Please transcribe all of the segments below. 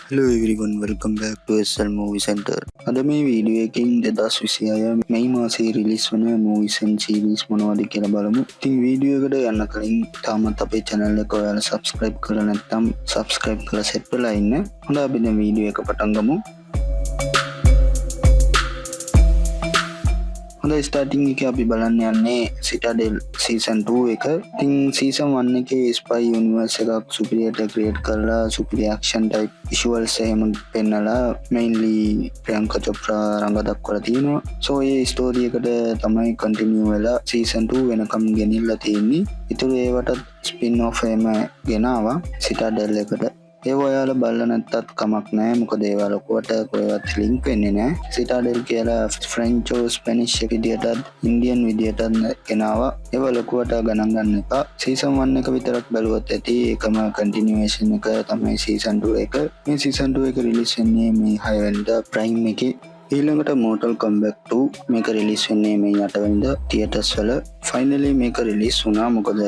Hello everyone, welcome back to SL Movie Center. අද මේ video එකකින් 2026 මේ මාසයේ රිලීස් වන movies and series මොනවද කියලා බලමු. ඉතින් වීඩියෝ එකට යන්න කලින් තාමත් අපේ channel එක ඔයාලා subscribe කරලා නැත්නම් subscribe කරලා set වෙලා ඉන්න. හොඳ අපි දැන් වීඩියෝ එක පටන් ගමු. හොඳ ස්ටාර්ටින් එකේ අපි බලන්න යන්නේ Citadel season 2 එක. ඉතින් season 1 එකේ spy universe එකක් superior create කරලා superior action type visuals එහෙම පෙන්නලා mainly ප්‍රියංකා චොප්රා රංග දක්වලා තියෙනවා. so මේ story එකට තමයි continue වෙලා season 2 වෙනකම් ගෙනිල්ලා තියෙන්නේ. ඊටු ඒවට spin off එහෙම ගෙනාවා Citadel එකට. ඒ ඔයාලා බලලා නැත්තත් කමක් නැහැ. මොකද ඒවා ලොකුවට කොහෙවත් ලින්ක් වෙන්නේ නැහැ. Citadel කියලා ෆ්‍රෙන්ච් or ස්පැනිෂ් විදියටත් ඉන්දියන් විදියටත් ගෙනාවා. ඒවා ලොකුවට ගණන් ගන්න එපා. season 1 එක විතරක් බලුවත් ඇති. ඒකම continuation එක තමයි season 2 එක. මේ season 2 එක රිලීස් වෙන්නේ මේ 6 වෙනිදා Prime එකේ. ඊළඟට Mortal Kombat 2 මේක රිලීස් වෙන්නේ මේ 8 වෙනිදා theaters වල. finally මේක රිලීස් වුණා. මොකද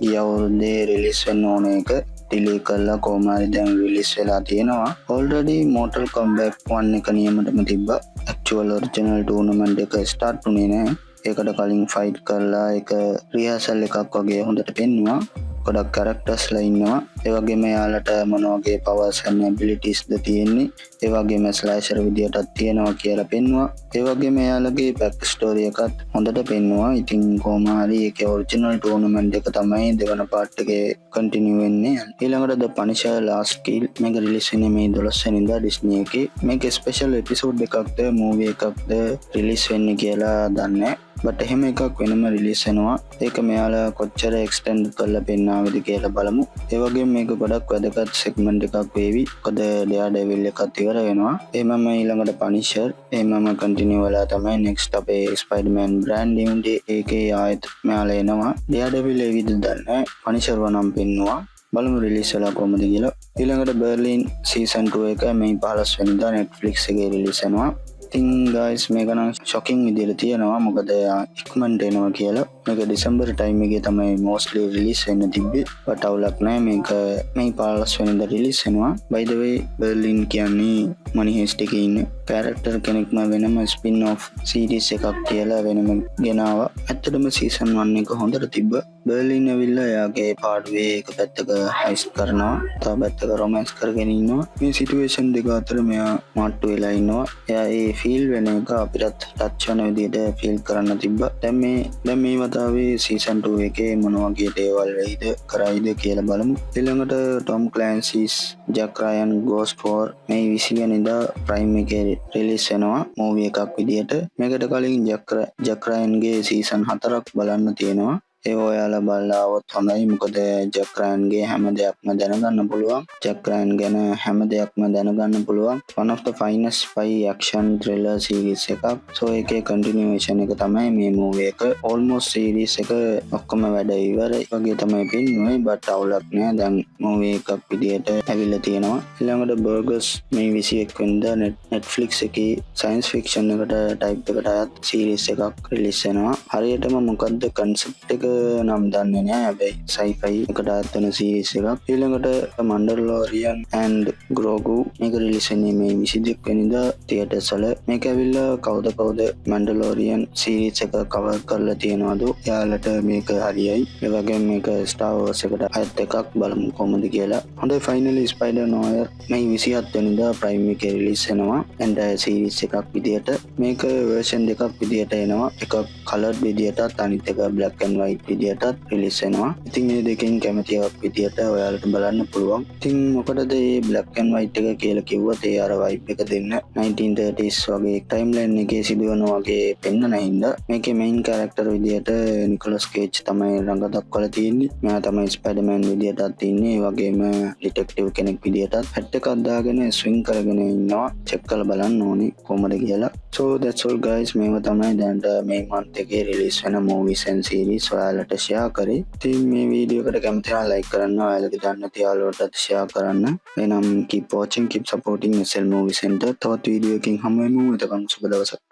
ගිය අවුරුද්දේ රිලීස් වෙන්න ඕන එක ඩිලේ කරලා කොහොම හරි දැන් රිලීස් වෙලා තියෙනවා. already Mortal Kombat 1 එක නියමටම තිබ්බා. actual original tournament එක start උනේ නැහැ. ඒකට කලින් fight කරලා ඒක rehearsal එකක් වගේ හොඳට පෙන්නුවා. ගොඩක් characters ලා ඉන්නවා. ඒ වගේම යාලට මොන වගේ powers and abilities ද තියෙන්නේ. ඒ වගේම slasher විදියටත් තියෙනවා කියලා පෙන්නුවා. ඒ වගේම යාලගේ back story එකත් හොඳට පෙන්නුවා. ඉතින් කොහොම හරි ඒකේ original tournament එක තමයි දෙවන part එකේ continue වෙන්නේ. ඊළඟට The Punisher Last Kill මේක release වෙන්නේ මේ 12 වෙනිදා Disney එකේ. මේක special episode එකක්ද movie එකක්ද release වෙන්නේ කියලා දන්නේ නැහැ. but එහෙම එකක් වෙනම රිලීස් වෙනවා. ඒක මෙයාලා කොච්චර එක්ස්ටෙන්ඩ් කරලා පෙන්නනවද කියලා බලමු. ඒ වගේම මේක ගොඩක් වැදගත් සෙග්මන්ට් එකක් වේවි. මොකද Daredevil එකත් ඉවර වෙනවා. එමම ඊළඟට Punisher එමම කන්ටිනියු වෙලා තමයි next අපේ Spider-Man brand new day ඒකේ ආයෙත් මෙයාලා එනවා. Daredevil ඒ විදිහට දන්නේ. Punisher වනම් පෙන්නවා. බලමු රිලීස් වෙලා කොහමද කියලා. ඊළඟට Berlin season 2 එක මේ 15 වෙනිදා Netflix එකේ රිලීස් වෙනවා. ඉතින් guys මේක නම් shocking විදිහට තියෙනවා. මොකද ඉක්මනට එනවා කියලා. මේක December time එකේ තමයි mostly release වෙන්න තිබ්බේ. but අවුලක් නැහැ. මේක මේ 15 වෙනිදා release වෙනවා. by the way Berlin කියන්නේ Money Heist එකේ ඉන්න character කෙනෙක්ම වෙනම spin off series එකක් කියලා වෙනම ගෙනාවා. ඇත්තටම season 1 එක හොඳට තිබ්බා. Berlin ඇවිල්ලා එයාගේ පාඩුවේ එක පැත්තක heist කරනවා. තව පැත්තක romance කරගෙන ඉන්නවා. මේ situation දෙක අතර මෙයා මාට්ටු වෙලා ඉන්නවා. එයා ඒ feel වෙන එක අපිට touch වෙන විදිහට feel කරන්න තිබ්බා. දැන් මේ වතාවේ season 2 එකේ මොන වගේ දේවල් වෙයිද කරයිද කියලා බලමු. ඊළඟට Tom Clancy's Jack Ryan Ghost War මේ 20 වෙනිදා Prime එකේ රිලීස් වෙනවා movie එකක් විදිහට. මේකට කලින් Jack Ryan ගේ season 4ක් බලන්න තියෙනවා. ඒ ඔයාලා බලලා આવොත් හොඳයි. මොකද Jack Ryan ගේ හැම දෙයක්ම දැනගන්න පුළුවන්. Jack Ryan ගැන හැම දෙයක්ම දැනගන්න පුළුවන්. one of the finest spy action thriller series එකක්. so ඒකේ continuation එක තමයි මේ movie එක. almost series එක ඔක්කොම වැඩ ඉවරයි වගේ තමයි පෙන්වන්නේ. but අවුලක් නෑ. දැන් movie එකක් විදියට ඇවිල්ලා තියෙනවා. ඊළඟට Burgers මේ 21 වෙනිදා Netflix එකේ science fiction එකට type එකට අයත් series එකක් release වෙනවා. හරියටම මොකද්ද concept එක නම් දන්නේ නැහැ. හැබැයි sci-fi එකට අයත් වෙන series එකක්. ඊළඟට Mandalorian and Grogu මේක රිලීස් වෙන්නේ මේ 22 වෙනිදා theaters වල. මේක ඇවිල්ලා කවුද Mandalorian series එක cover කරලා තියෙනවද? එයාලට මේක හරියයි. ඒ වගේම මේක Star Wars එකට අයත් එකක්. බලමු කොහොමද කියලා. හොඳයි finally Spider-Noir මේ 27 වෙනිදා Prime එකේ රිලීස් වෙනවා. entire series එකක් විදියට. මේක version දෙකක් විදියට එනවා. එකක් colored විදියටත් අනිත් එක black and white විදියටත් රිලීස් වෙනවා. ඉතින් මේ දෙකෙන් කැමති එකක් විදියට ඔයාලට බලන්න පුළුවන්. ඉතින් මොකටද මේ black and white එක කියලා කිව්වොත් ඒ අර vibe එක දෙන්න 1930s වගේ timeline එකේ සිදුවන වගේ පෙන්වන හින්දා මේකේ main character විදියට නිකොලස් කේජ් තමයි රඟ දක්වලා තියෙන්නේ. මෙයා තමයි Spider-Man විදියටත් ඉන්නේ. ඒ වගේම detective කෙනෙක් විදියටත් hat එකක් දාගෙන swing කරගෙන ඉන්නවා. check කරලා බලන්න ඕනේ කොහමද කියලා. so that's all guys. මේව තමයි දැන්ට මේ month එකේ release වෙන movies and series ඔයාලට share කරේ. ඉතින් මේ වීඩියෝ එකට කැමති නම් like කරන්න. ඔයාලගේ දන්න තියාලුවටත් share කරන්න. එහෙනම් keep watching, keep supporting SL Movie Center. තවත් වීඩියෝ එකකින් හමු වෙමු. එතකන් සුබ දවසක්.